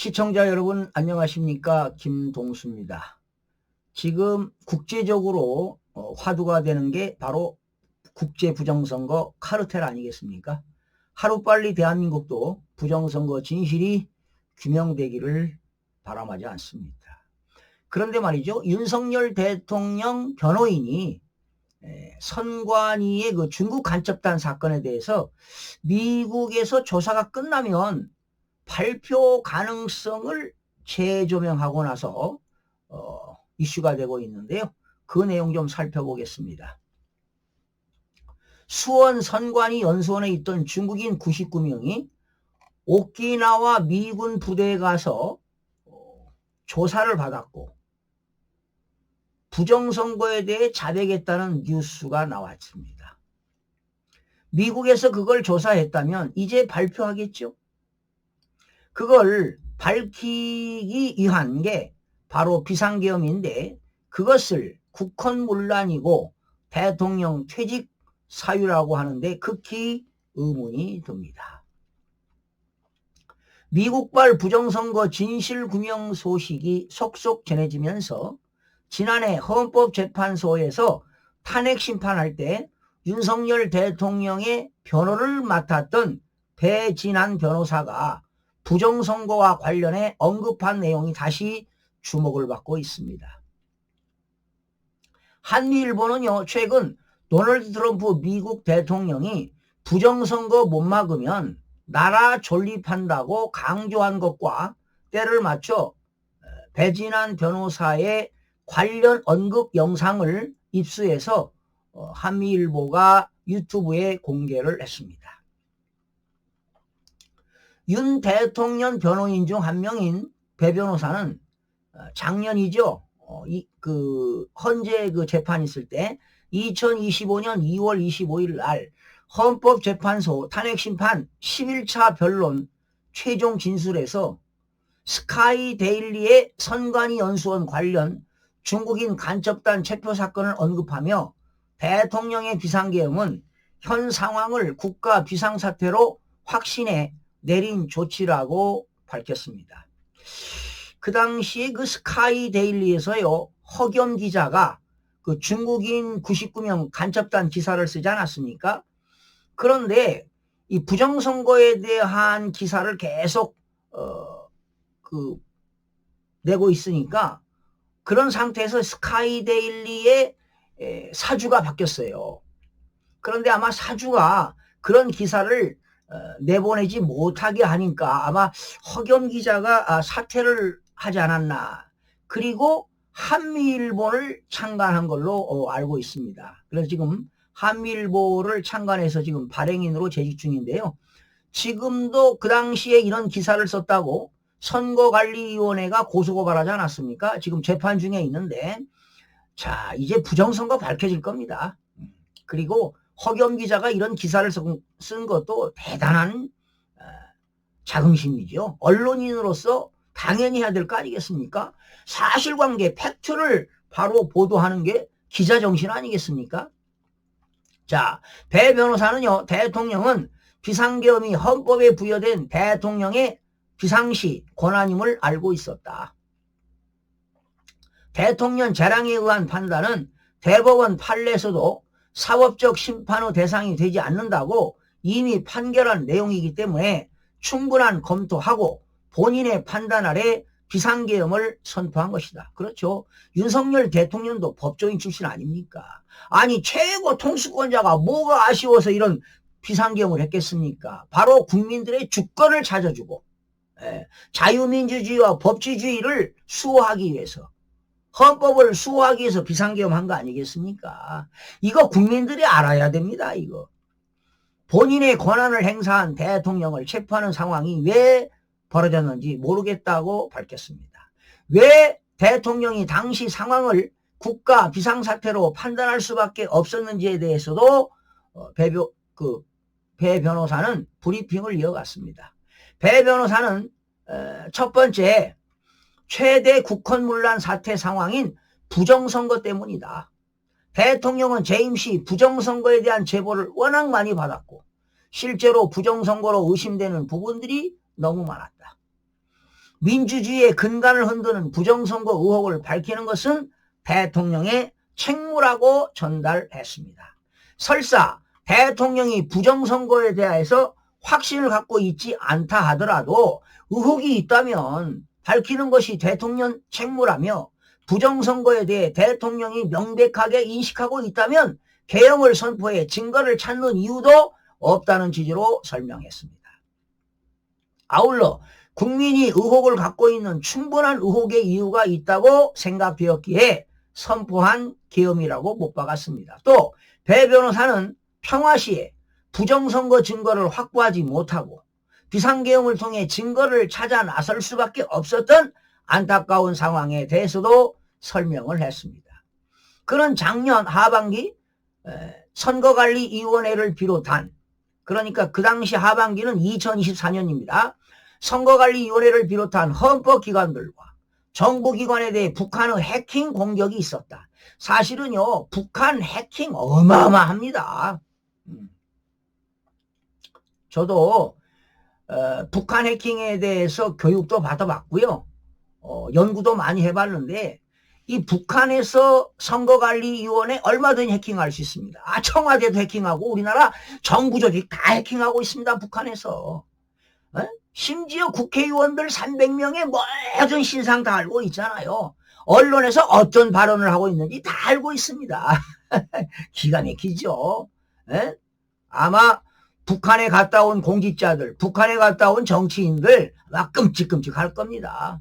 시청자 여러분 안녕하십니까? 김동수입니다. 지금 국제적으로 화두가 되는 게 바로 국제부정선거 카르텔 아니겠습니까? 하루빨리 대한민국도 부정선거 진실이 규명되기를 바람하지 않습니다. 그런데 말이죠. 윤석열 대통령 변호인이 선관위의 그 중국 간첩단 사건에 대해서 미국에서 조사가 끝나면 발표 가능성을 재조명하고 나서 이슈가 되고 있는데요. 그 내용 좀 살펴보겠습니다. 수원 선관위 연수원에 있던 중국인 99명이 오키나와 미군 부대에 가서 조사를 받았고 부정선거에 대해 자백했다는 뉴스가 나왔습니다. 미국에서 그걸 조사했다면 이제 발표하겠죠. 그걸 밝히기 위한 게 바로 비상계엄인데 그것을 국헌문란이고 대통령 퇴직 사유라고 하는데 극히 의문이 듭니다. 미국발 부정선거 진실규명 소식이 속속 전해지면서 지난해 헌법재판소에서 탄핵 심판할 때 윤석열 대통령의 변호를 맡았던 배진한 변호사가 부정선거와 관련해 언급한 내용이 다시 주목을 받고 있습니다. 한미일보는요, 최근 도널드 트럼프 미국 대통령이 부정선거 못 막으면 나라 존립한다고 강조한 것과 때를 맞춰 배진한 변호사의 관련 언급 영상을 입수해서 한미일보가 유튜브에 공개를 했습니다. 윤 대통령 변호인 중 한 명인 배 변호사는 작년이죠. 헌재 그 재판 있을 때 2025년 2월 25일 날 헌법재판소 탄핵심판 11차 변론 최종 진술에서 스카이 데일리의 선관위 연수원 관련 중국인 간첩단 체포 사건을 언급하며 대통령의 비상계엄은 현 상황을 국가 비상사태로 확신해 내린 조치라고 밝혔습니다. 그 당시에 그 스카이 데일리에서요, 허겸 기자가 그 중국인 99명 간첩단 기사를 쓰지 않았습니까? 그런데 이 부정선거에 대한 기사를 계속 내고 있으니까 그런 상태에서 스카이 데일리의 사주가 바뀌었어요. 그런데 아마 사주가 그런 기사를 내보내지 못하게 하니까 아마 허겸 기자가 사퇴를 하지 않았나. 그리고 한미일보를 창간한 걸로 알고 있습니다. 그래서 지금 한미일보를 창간해서 지금 발행인으로 재직 중인데요. 지금도 그 당시에 이런 기사를 썼다고 선거관리위원회가 고소고발하지 않았습니까? 지금 재판 중에 있는데, 자, 이제 부정선거 밝혀질 겁니다. 그리고 허겸 기자가 이런 기사를 쓴 것도 대단한 자긍심이죠. 언론인으로서 당연히 해야 될 거 아니겠습니까? 사실관계, 팩트를 바로 보도하는 게 기자 정신 아니겠습니까? 자, 배 변호사는요, 대통령은 비상계엄이 헌법에 부여된 대통령의 비상시 권한임을 알고 있었다. 대통령 재량에 의한 판단은 대법원 판례에서도 사법적 심판의 대상이 되지 않는다고 이미 판결한 내용이기 때문에 충분한 검토하고 본인의 판단 아래 비상계엄을 선포한 것이다. 그렇죠. 윤석열 대통령도 법조인 출신 아닙니까? 아니, 최고 통수권자가 뭐가 아쉬워서 이런 비상계엄을 했겠습니까? 바로 국민들의 주권을 찾아주고 자유민주주의와 법치주의를 수호하기 위해서, 헌법을 수호하기 위해서 비상계엄한 거 아니겠습니까? 이거 국민들이 알아야 됩니다. 이거 본인의 권한을 행사한 대통령을 체포하는 상황이 왜 벌어졌는지 모르겠다고 밝혔습니다. 왜 대통령이 당시 상황을 국가 비상사태로 판단할 수밖에 없었는지에 대해서도 배 변호사는 브리핑을 이어갔습니다. 배 변호사는 첫 번째, 최대 국헌문란 사태 상황인 부정선거 때문이다. 대통령은 재임 시 부정선거에 대한 제보를 워낙 많이 받았고 실제로 부정선거로 의심되는 부분들이 너무 많았다. 민주주의의 근간을 흔드는 부정선거 의혹을 밝히는 것은 대통령의 책무라고 전달했습니다. 설사 대통령이 부정선거에 대해서 확신을 갖고 있지 않다 하더라도 의혹이 있다면 밝히는 것이 대통령 책무라며 부정선거에 대해 대통령이 명백하게 인식하고 있다면 개엄을 선포해 증거를 찾는 이유도 없다는 취지로 설명했습니다. 아울러 국민이 의혹을 갖고 있는 충분한 의혹의 이유가 있다고 생각되었기에 선포한 계엄이라고 못 박았습니다. 또 배 변호사는 평화시에 부정선거 증거를 확보하지 못하고 비상계엄을 통해 증거를 찾아 나설 수밖에 없었던 안타까운 상황에 대해서도 설명을 했습니다. 그는 작년 하반기 선거관리위원회를 비롯한, 그러니까 그 당시 하반기는 2024년입니다. 선거관리위원회를 비롯한 헌법기관들과 정부기관에 대해 북한의 해킹 공격이 있었다. 사실은요, 북한 해킹 어마어마합니다. 저도 북한 해킹에 대해서 교육도 받아봤고요. 연구도 많이 해봤는데 이 북한에서 선거관리위원회 얼마든지 해킹할 수 있습니다. 청와대도 해킹하고 우리나라 정부 조직 다 해킹하고 있습니다. 북한에서. 심지어 국회의원들 300명의 모든 신상 다 알고 있잖아요. 언론에서 어떤 발언을 하고 있는지 다 알고 있습니다. 기가 막히죠. 아마 북한에 갔다 온 공직자들, 북한에 갔다 온 정치인들 막 끔찍끔찍 할 겁니다.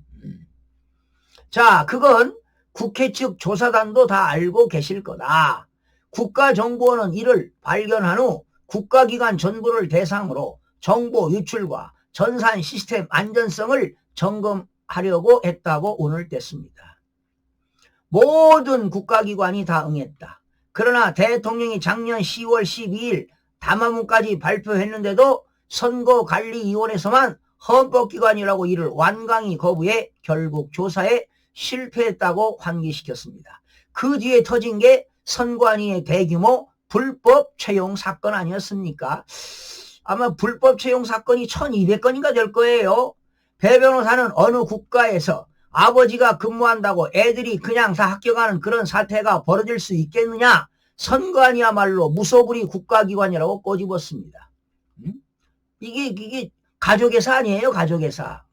자, 그건 국회 측 조사단도 다 알고 계실 거다. 국가정보원은 이를 발견한 후 국가기관 전부를 대상으로 정보 유출과 전산 시스템 안전성을 점검하려고 했다고 오늘 뗐습니다. 모든 국가기관이 다 응했다. 그러나 대통령이 작년 10월 12일 담화문까지 발표했는데도 선거관리위원회에서만 헌법기관이라고 이를 완강히 거부해 결국 조사에 실패했다고 환기시켰습니다. 그 뒤에 터진 게 선관위의 대규모 불법 채용 사건 아니었습니까? 아마 불법 채용 사건이 1200건인가 될 거예요. 배 변호사는 어느 국가에서 아버지가 근무한다고 애들이 그냥 다 합격하는 그런 사태가 벌어질 수 있겠느냐? 선관위야말로 무소불위 국가기관이라고 꼬집었습니다. 이게 가족회사 아니에요? 가족회사.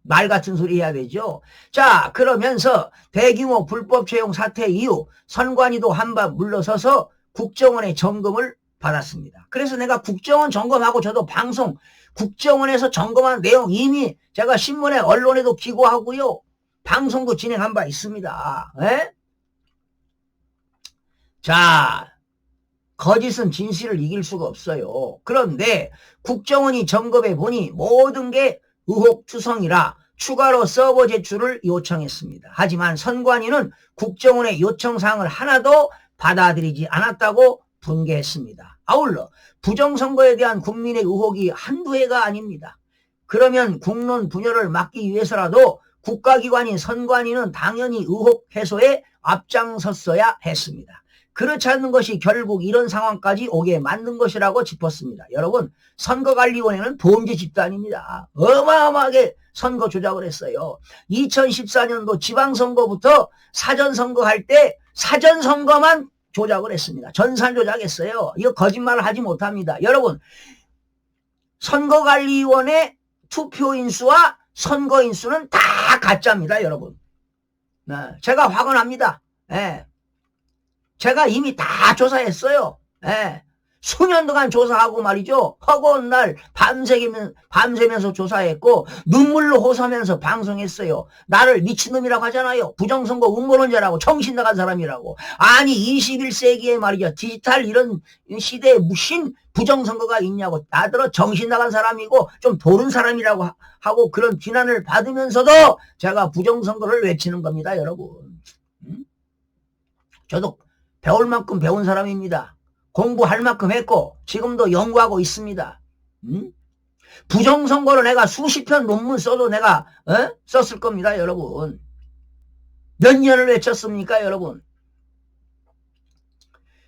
말 같은 소리 해야 되죠. 자, 그러면서 대규모 불법 채용 사태 이후 선관위도 한발 물러서서 국정원의 점검을 받았습니다. 그래서 내가 국정원 점검하고 저도 방송 국정원에서 점검한 내용 이미 제가 신문에 언론에도 기고하고요. 방송도 진행한 바 있습니다. 자, 거짓은 진실을 이길 수가 없어요. 그런데 국정원이 점검해 보니 모든 게 의혹투성이라 추가로 서버 제출을 요청했습니다. 하지만 선관위는 국정원의 요청사항을 하나도 받아들이지 않았다고 분개했습니다. 아울러 부정선거에 대한 국민의 의혹이 한두 해가 아닙니다. 그러면 국론 분열을 막기 위해서라도 국가기관인 선관위는 당연히 의혹 해소에 앞장섰어야 했습니다. 그렇지 않는 것이 결국 이런 상황까지 오게 만든 것이라고 짚었습니다. 여러분, 선거관리위원회는 범죄 집단입니다. 어마어마하게 선거 조작을 했어요. 2014년도 지방선거부터 사전선거할 때 사전선거만 조작을 했습니다. 전산 조작했어요. 이거 거짓말을 하지 못합니다. 여러분, 선거관리위원회 투표인수와 선거인수는 다 가짜입니다. 여러분. 제가 확언합니다. 제가 이미 다 조사했어요. 수년 동안 조사하고 말이죠. 허구한 날 밤새면서 조사했고 눈물로 호소하면서 방송했어요. 나를 미친놈이라고 하잖아요. 부정선거 음모론자라고, 정신 나간 사람이라고. 아니 21세기에 말이죠. 디지털 이런 시대에 무슨 부정선거가 있냐고. 나더러 정신 나간 사람이고 좀 도른 사람이라고 하고 그런 비난을 받으면서도 제가 부정선거를 외치는 겁니다. 여러분. 저도 배울 만큼 배운 사람입니다. 공부할 만큼 했고 지금도 연구하고 있습니다. 부정선거로 내가 수십 편 논문 써도 내가 썼을 겁니다. 여러분. 몇 년을 외쳤습니까? 여러분.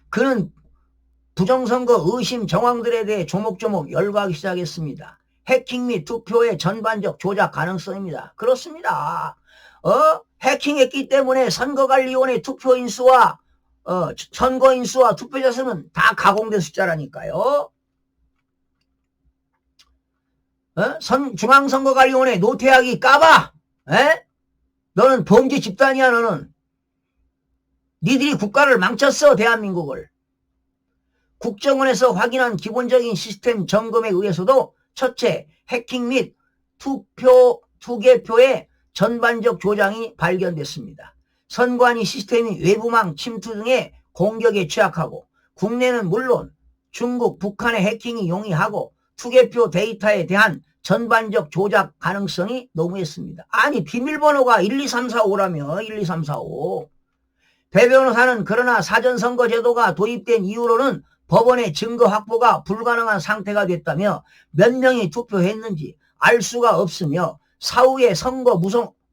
그는 부정선거 의심 정황들에 대해 조목조목 열거하기 시작했습니다. 해킹 및 투표의 전반적 조작 가능성입니다. 그렇습니다. 해킹했기 때문에 선거관리위원회 투표인 수와 선거인 수와 투표자 수는 다 가공된 숫자라니까요. 중앙선거관리위원회 노태학이 까봐. 너는 범죄 집단이야. 너는 니들이 국가를 망쳤어. 대한민국을. 국정원에서 확인한 기본적인 시스템 점검에 의해서도 첫째, 해킹 및 투개표의 전반적 조작이 발견됐습니다. 선관위 시스템이 외부망 침투 등의 공격에 취약하고 국내는 물론 중국, 북한의 해킹이 용이하고 투개표 데이터에 대한 전반적 조작 가능성이 너무했습니다. 아니 비밀번호가 12345라며 12345. 배 변호사는 그러나 사전선거 제도가 도입된 이후로는 법원의 증거 확보가 불가능한 상태가 됐다며 몇 명이 투표했는지 알 수가 없으며 사후에 선거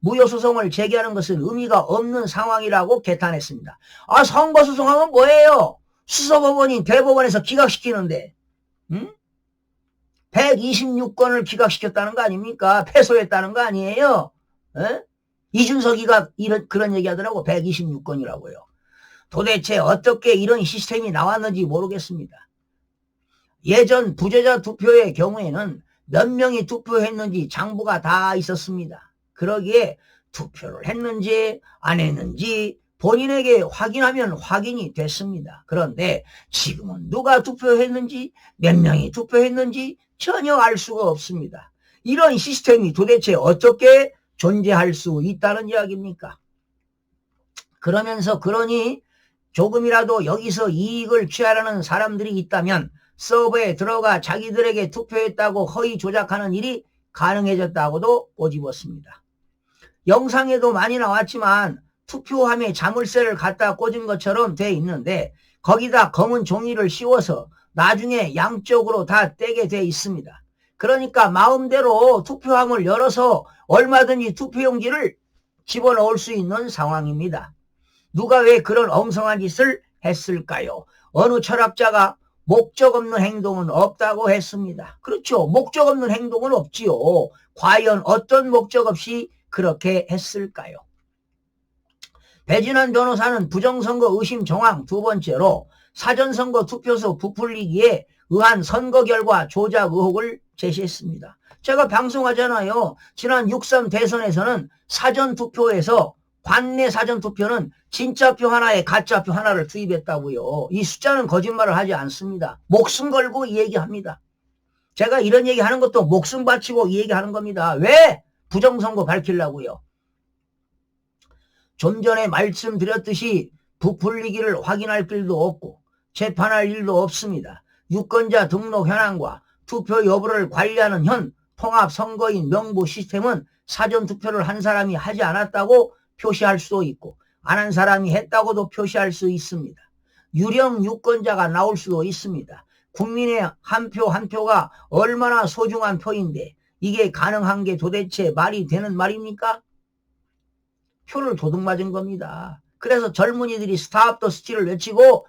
무효소송을 제기하는 것은 의미가 없는 상황이라고 개탄했습니다. 선거소송하면 뭐예요? 수서법원이 대법원에서 기각시키는데 126건을 기각시켰다는 거 아닙니까? 패소했다는 거 아니에요? 이준석이가 그런 얘기하더라고. 126건이라고요. 도대체 어떻게 이런 시스템이 나왔는지 모르겠습니다. 예전 부재자 투표의 경우에는 몇 명이 투표했는지 장부가 다 있었습니다. 그러기에 투표를 했는지 안 했는지 본인에게 확인하면 확인이 됐습니다. 그런데 지금은 누가 투표했는지 몇 명이 투표했는지 전혀 알 수가 없습니다. 이런 시스템이 도대체 어떻게 존재할 수 있다는 이야기입니까? 그러니 조금이라도 여기서 이익을 취하려는 사람들이 있다면 서버에 들어가 자기들에게 투표했다고 허위 조작하는 일이 가능해졌다고도 꼬집었습니다. 영상에도 많이 나왔지만 투표함에 자물쇠를 갖다 꽂은 것처럼 돼 있는데 거기다 검은 종이를 씌워서 나중에 양쪽으로 다 떼게 돼 있습니다. 그러니까 마음대로 투표함을 열어서 얼마든지 투표용지를 집어넣을 수 있는 상황입니다. 누가 왜 그런 엉성한 짓을 했을까요? 어느 철학자가 목적 없는 행동은 없다고 했습니다. 그렇죠. 목적 없는 행동은 없지요. 과연 어떤 목적 없이 그렇게 했을까요? 배진환 변호사는 부정선거 의심 정황 두 번째로 사전선거 투표소 부풀리기에 의한 선거 결과 조작 의혹을 제시했습니다. 제가 방송하잖아요. 지난 6.3 대선에서는 사전투표에서 관내 사전투표는 진짜표 하나에 가짜표 하나를 투입했다고요. 이 숫자는 거짓말을 하지 않습니다. 목숨 걸고 이 얘기합니다. 제가 이런 얘기하는 것도 목숨 바치고 이 얘기하는 겁니다. 왜? 부정선거 밝히려고요. 좀 전에 말씀드렸듯이 부풀리기를 확인할 길도 없고 재판할 일도 없습니다. 유권자 등록 현황과 투표 여부를 관리하는 현 통합선거인 명부 시스템은 사전투표를 한 사람이 하지 않았다고 표시할 수도 있고 안 한 사람이 했다고도 표시할 수 있습니다. 유령 유권자가 나올 수도 있습니다. 국민의 한 표 한 표가 얼마나 소중한 표인데 이게 가능한 게 도대체 말이 되는 말입니까? 표를 도둑맞은 겁니다. 그래서 젊은이들이 스탑 더 스틸을 외치고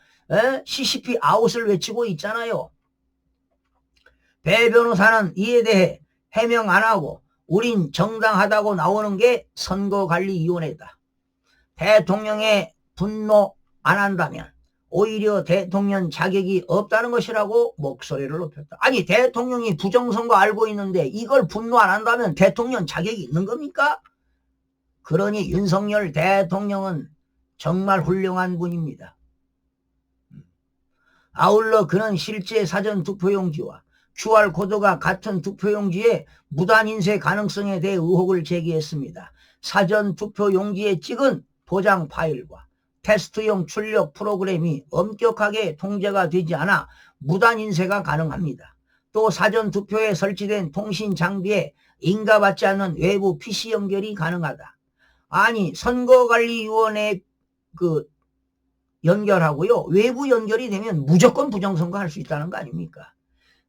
CCP 아웃을 외치고 있잖아요. 배 변호사는 이에 대해 해명 안 하고 우린 정당하다고 나오는 게 선거관리위원회다. 대통령의 분노 안 한다면 오히려 대통령 자격이 없다는 것이라고 목소리를 높였다. 아니 대통령이 부정선거 알고 있는데 이걸 분노 안 한다면 대통령 자격이 있는 겁니까? 그러니 윤석열 대통령은 정말 훌륭한 분입니다. 아울러 그는 실제 사전투표용지와 QR코드가 같은 투표용지에 무단인쇄 가능성에 대해 의혹을 제기했습니다. 사전투표용지에 찍은 도장 파일과 테스트용 출력 프로그램이 엄격하게 통제가 되지 않아 무단인쇄가 가능합니다. 또 사전투표에 설치된 통신 장비에 인가받지 않는 외부 PC 연결이 가능하다. 아니 선거관리위원회 연결하고요. 외부 연결이 되면 무조건 부정선거 할 수 있다는 거 아닙니까?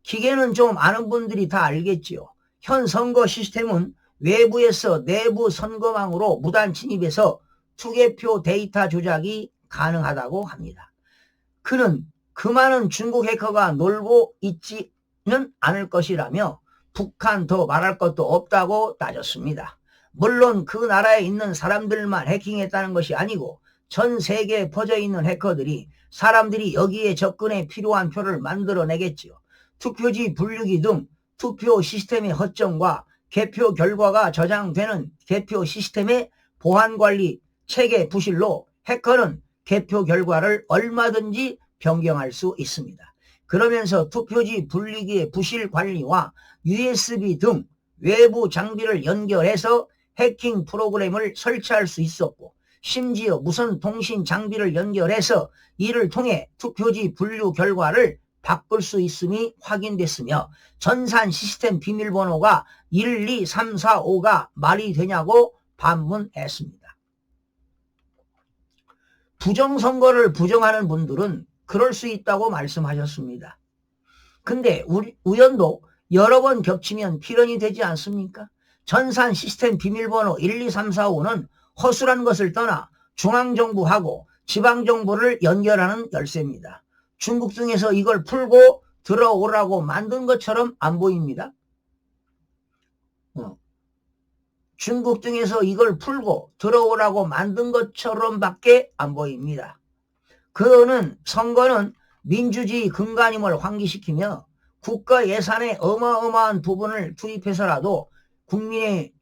기계는 좀 아는 분들이 다 알겠지요. 현 선거 시스템은 외부에서 내부 선거망으로 무단 침입해서 투개표 데이터 조작이 가능하다고 합니다. 그는 그 많은 중국 해커가 놀고 있지는 않을 것이라며 북한 더 말할 것도 없다고 따졌습니다. 물론 그 나라에 있는 사람들만 해킹했다는 것이 아니고 전 세계에 퍼져 있는 해커들이 사람들이 여기에 접근에 필요한 표를 만들어내겠지요. 투표지 분류기 등 투표 시스템의 허점과 개표 결과가 저장되는 개표 시스템의 보안관리 체계 부실로 해커는 개표 결과를 얼마든지 변경할 수 있습니다. 그러면서 투표지 분리기의 부실 관리와 USB 등 외부 장비를 연결해서 해킹 프로그램을 설치할 수 있었고 심지어 무선 통신 장비를 연결해서 이를 통해 투표지 분류 결과를 바꿀 수 있음이 확인됐으며 전산 시스템 비밀번호가 1, 2, 3, 4, 5가 말이 되냐고 반문했습니다. 부정선거를 부정하는 분들은 그럴 수 있다고 말씀하셨습니다. 근데 우연도 여러 번 겹치면 필연이 되지 않습니까? 전산 시스템 비밀번호 1, 2, 3, 4, 5는 허술한 것을 떠나 중앙정부하고 지방정부를 연결하는 열쇠입니다. 중국 등에서 이걸 풀고 들어오라고 만든 것처럼 안 보입니다. 중국 등에서 이걸 풀고 들어오라고 만든 것처럼밖에 안 보입니다. 그거는 선거는 민주주의 근간임을 환기시키며 국가 예산의 어마어마한 부분을 투입해서라도 국민의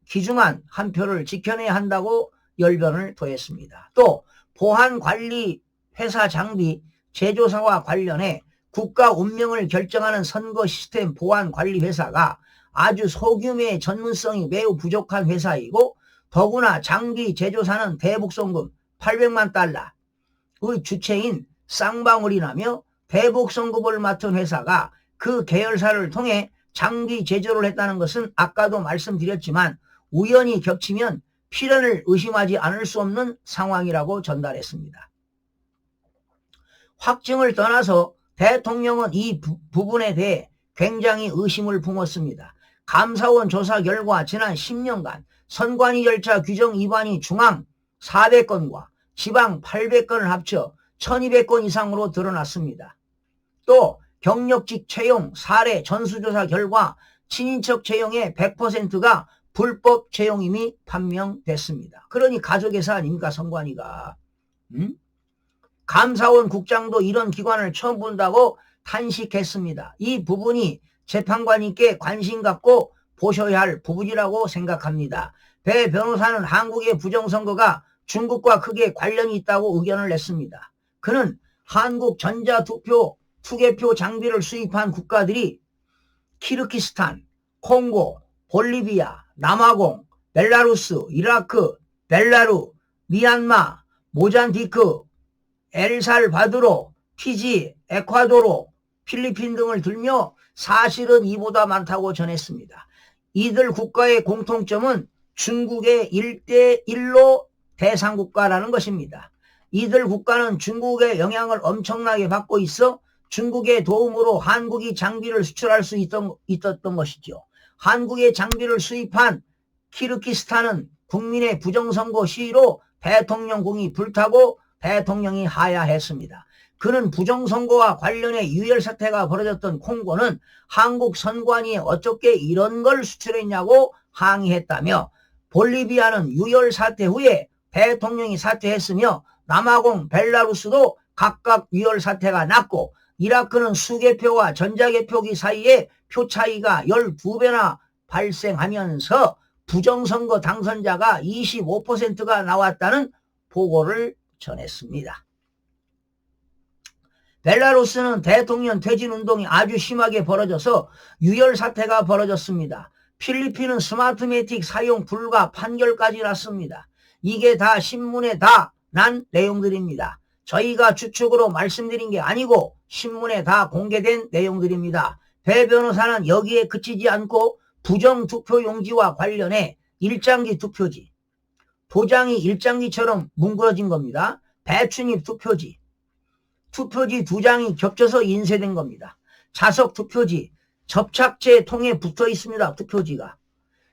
귀중한 한 표를 지켜내야 한다고 열변을 토했습니다. 또 보안관리 회사 장비 제조사와 관련해 국가 운명을 결정하는 선거 시스템 보안관리 회사가 아주 소규모의 전문성이 매우 부족한 회사이고 더구나 장비 제조사는 대북송금 800만 달러의 주체인 쌍방울이라며 대북송금을 맡은 회사가 그 계열사를 통해 장비 제조를 했다는 것은 아까도 말씀드렸지만 우연히 겹치면 필연을 의심하지 않을 수 없는 상황이라고 전달했습니다. 확증을 떠나서 대통령은 이 부분에 대해 굉장히 의심을 품었습니다. 감사원 조사 결과 지난 10년간 선관위 절차 규정 위반이 중앙 400건과 지방 800건을 합쳐 1200건 이상으로 드러났습니다. 또 경력직 채용 사례 전수조사 결과 친인척 채용의 100%가 불법 채용임이 판명됐습니다. 그러니 가족회사 아닙니까 선관위가. 감사원 국장도 이런 기관을 처음 본다고 탄식했습니다. 이 부분이 재판관님께 관심 갖고 보셔야 할 부분이라고 생각합니다. 배 변호사는 한국의 부정선거가 중국과 크게 관련이 있다고 의견을 냈습니다. 그는 한국 전자투표 투개표 장비를 수입한 국가들이 키르기스탄, 콩고, 볼리비아, 남아공, 벨라루스, 이라크, 벨라루, 미얀마, 모잠비크, 엘살바도르, 피지, 에콰도르, 필리핀 등을 들며 사실은 이보다 많다고 전했습니다. 이들 국가의 공통점은 중국의 1대1로 대상국가라는 것입니다. 이들 국가는 중국의 영향을 엄청나게 받고 있어 중국의 도움으로 한국이 장비를 수출할 수 있었던 것이죠. 한국의 장비를 수입한 키르기스탄은 국민의 부정선거 시위로 대통령궁이 불타고 대통령이 하야했습니다. 그는 부정선거와 관련해 유혈사태가 벌어졌던 콩고는 한국 선관위에 어떻게 이런 걸 수출했냐고 항의했다며 볼리비아는 유혈사태 후에 대통령이 사퇴했으며 남아공, 벨라루스도 각각 유혈사태가 났고 이라크는 수개표와 전자개표기 사이에 표 차이가 12배나 발생하면서 부정선거 당선자가 25%가 나왔다는 보고를 전했습니다. 벨라루스는 대통령 퇴진운동이 아주 심하게 벌어져서 유혈사태가 벌어졌습니다. 필리핀은 스마트매틱 사용 불가 판결까지 났습니다. 이게 다 신문에 다 난 내용들입니다. 저희가 추측으로 말씀드린 게 아니고 신문에 다 공개된 내용들입니다. 배 변호사는 여기에 그치지 않고 부정투표용지와 관련해 일장기 투표지, 도장이 일장기처럼 뭉그러진 겁니다. 배춘입 투표지, 투표지 2장이 겹쳐서 인쇄된 겁니다. 자석 투표지, 접착제 통에 붙어 있습니다. 투표지가.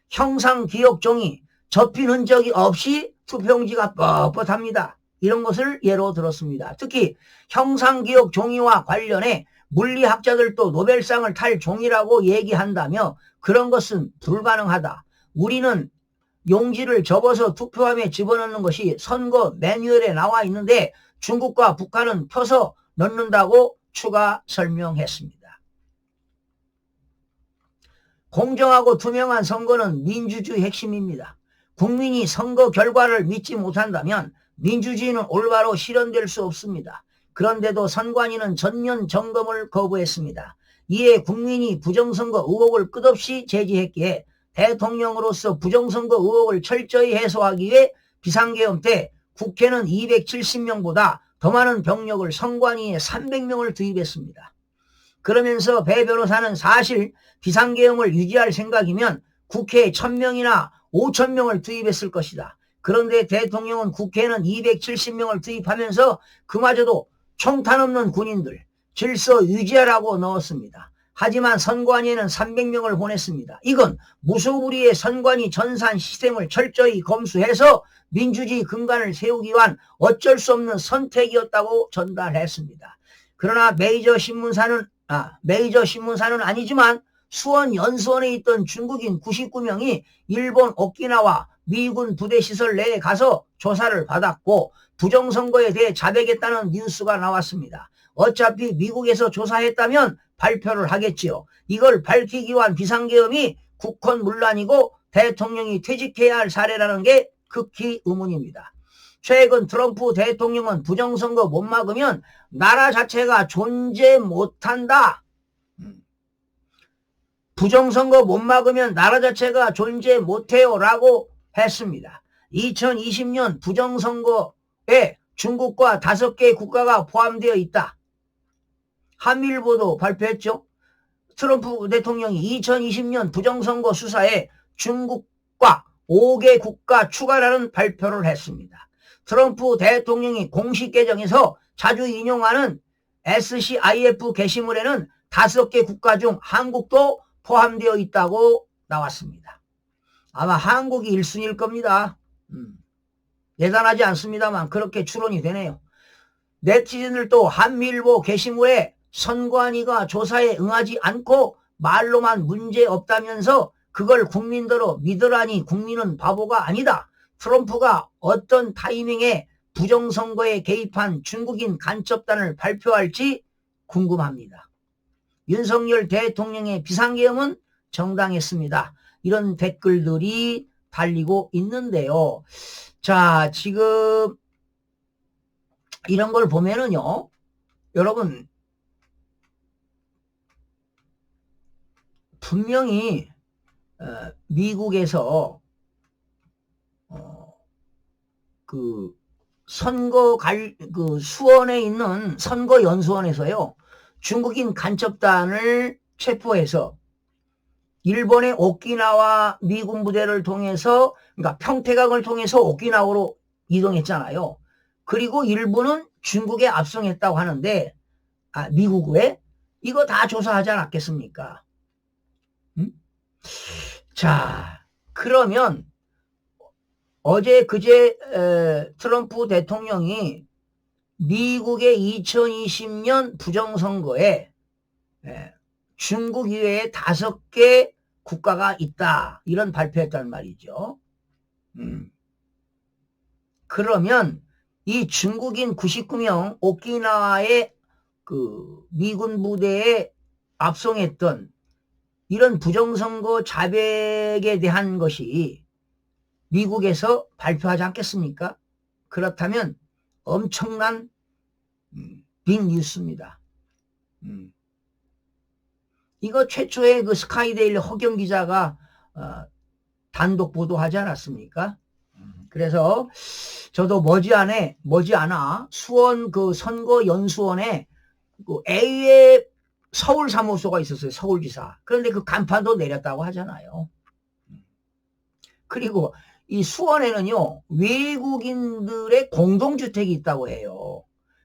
형상기억종이 접힌 흔적이 없이 투표용지가 뻣뻣합니다. 이런 것을 예로 들었습니다. 특히 형상기억 종이와 관련해 물리학자들도 노벨상을 탈 종이라고 얘기한다며 그런 것은 불가능하다. 우리는 용지를 접어서 투표함에 집어넣는 것이 선거 매뉴얼에 나와 있는데 중국과 북한은 펴서 넣는다고 추가 설명했습니다. 공정하고 투명한 선거는 민주주의 핵심입니다. 국민이 선거 결과를 믿지 못한다면 민주주의는 올바로 실현될 수 없습니다. 그런데도 선관위는 전면 점검을 거부했습니다. 이에 국민이 부정선거 의혹을 끝없이 제기했기에 대통령으로서 부정선거 의혹을 철저히 해소하기 위해 비상계엄 때 국회는 270명보다 더 많은 병력을 선관위에 300명을 투입했습니다. 그러면서 배 변호사는 사실 비상계엄을 유지할 생각이면 국회에 1000명이나 5000명을 투입했을 것이다. 그런데 대통령은 국회에는 270명을 투입하면서 그마저도 총탄 없는 군인들, 질서 유지하라고 넣었습니다. 하지만 선관위에는 300명을 보냈습니다. 이건 무소불위의 선관위 전산 시스템을 철저히 검수해서 민주주의 근간을 세우기 위한 어쩔 수 없는 선택이었다고 전달했습니다. 그러나 메이저 신문사는 아니지만 수원 연수원에 있던 중국인 99명이 일본 오키나와 미군 부대시설 내에 가서 조사를 받았고 부정선거에 대해 자백했다는 뉴스가 나왔습니다. 어차피 미국에서 조사했다면 발표를 하겠지요. 이걸 밝히기 위한 비상계엄이 국헌문란이고 대통령이 퇴직해야 할 사례라는 게 극히 의문입니다. 최근 트럼프 대통령은 부정선거 못 막으면 나라 자체가 존재 못한다. 부정선거 못 막으면 나라 자체가 존재 못해요 라고 했습니다. 2020년 부정선거에 중국과 5개 국가가 포함되어 있다. 한미일보도 발표했죠. 트럼프 대통령이 2020년 부정선거 수사에 중국과 5개 국가 추가라는 발표를 했습니다. 트럼프 대통령이 공식 계정에서 자주 인용하는 SCIF 게시물에는 5개 국가 중 한국도 포함되어 있다고 나왔습니다. 아마 한국이 1순위일 겁니다. 예단하지 않습니다만 그렇게 추론이 되네요. 네티즌들도 한미일보 게시물에 선관위가 조사에 응하지 않고 말로만 문제 없다면서 그걸 국민들로 믿으라니 국민은 바보가 아니다. 트럼프가 어떤 타이밍에 부정선거에 개입한 중국인 간첩단을 발표할지 궁금합니다. 윤석열 대통령의 비상계엄은 정당했습니다. 이런 댓글들이 달리고 있는데요. 자, 지금 이런 걸 보면은요, 여러분 분명히 미국에서 그 수원에 있는 선거연수원에서요, 중국인 간첩단을 체포해서 일본의 오키나와 미군 부대를 통해서, 그러니까 평택항을 통해서 오키나와로 이동했잖아요. 그리고 일본은 중국에 압송했다고 하는데, 미국에 이거 다 조사하지 않았겠습니까? 자, 그러면 어제 그제 트럼프 대통령이 미국의 2020년 부정선거에 중국 이외에 5개 국가가 있다, 이런 발표했단 말이죠. 그러면 이 중국인 99명 오키나와의 그 미군 부대에 압송했던 이런 부정선거 자백에 대한 것이 미국에서 발표하지 않겠습니까? 그렇다면 엄청난 빅뉴스입니다. 이거 최초에 그 스카이데일리 허경 기자가 단독 보도하지 않았습니까? 그래서 저도 머지않아 수원 그 선거연수원에 그 A의 서울 사무소가 있었어요. 서울지사. 그런데 그 간판도 내렸다고 하잖아요. 그리고 이 수원에는요, 외국인들의 공동주택이 있다고 해요.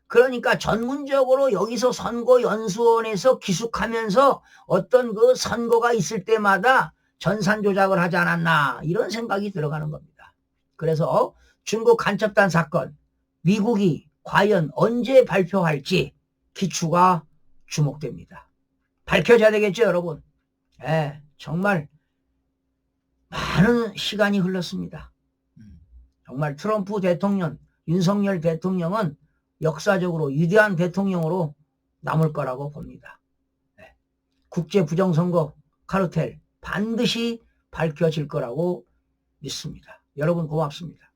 그러니까 전문적으로 여기서 선거연수원에서 기숙하면서 어떤 그 선거가 있을 때마다 전산 조작을 하지 않았나, 이런 생각이 들어가는 겁니다. 그래서 중국 간첩단 사건, 미국이 과연 언제 발표할지 기추가 주목됩니다. 밝혀져야 되겠죠, 여러분. 정말 많은 시간이 흘렀습니다. 정말 트럼프 대통령, 윤석열 대통령은 역사적으로 위대한 대통령으로 남을 거라고 봅니다. 국제 부정선거 카르텔 반드시 밝혀질 거라고 믿습니다. 여러분 고맙습니다.